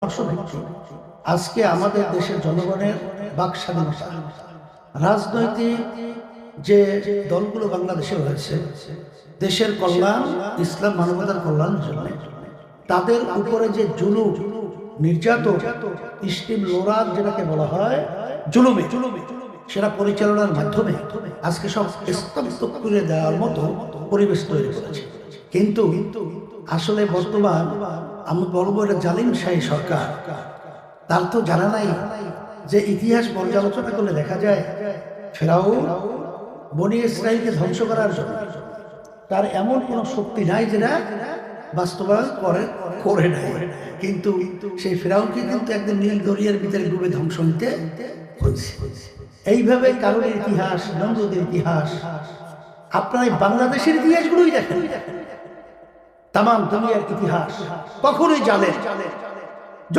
পরামর্শভিত্তিক আজকে আমাদের দেশের জনগণের বাক স্বাধীনতা, রাজনৈতিক যে দলগুলো বাংলাদেশে রয়েছে দেশের কল্যাণ, ইসলাম মানবতার কল্যাণের জন্য, তাদের উপরে যে জুলুম, নির্যাতন, স্টিম লোরাদ যেটাকে বলা হয়, জুলুমে সেটা পরিচালনার মাধ্যমে আজকে সব স্তব্ধ করে দেওয়ার মতো পরিবেশ তৈরি করেছে। কিন্তু আসলে বর্তমান আমি বলবো এটা জালিমশাহী সরকার। তার তো জানা নাই যে ইতিহাস পর্যালোচনা করলে দেখা যায় ফেরাউন বনি ইসরাইলকে ধ্বংস করার জন্য তার এমন কোনো শক্তি নাই যেটা বাস্তবায়ন করে নাই। কিন্তু সেই ফেরাউনকে কিন্তু একদিন নীল দরিয়ার ভিতরে ডুবে ধ্বংস হইতে হয়েছে। এইভাবে কারণের ইতিহাস, নমরুদের ইতিহাস, আপনার এই বাংলাদেশের ইতিহাসগুলোই দেখেন, তামাম দুনিয়ার ইতিহাস কখনোই জানেন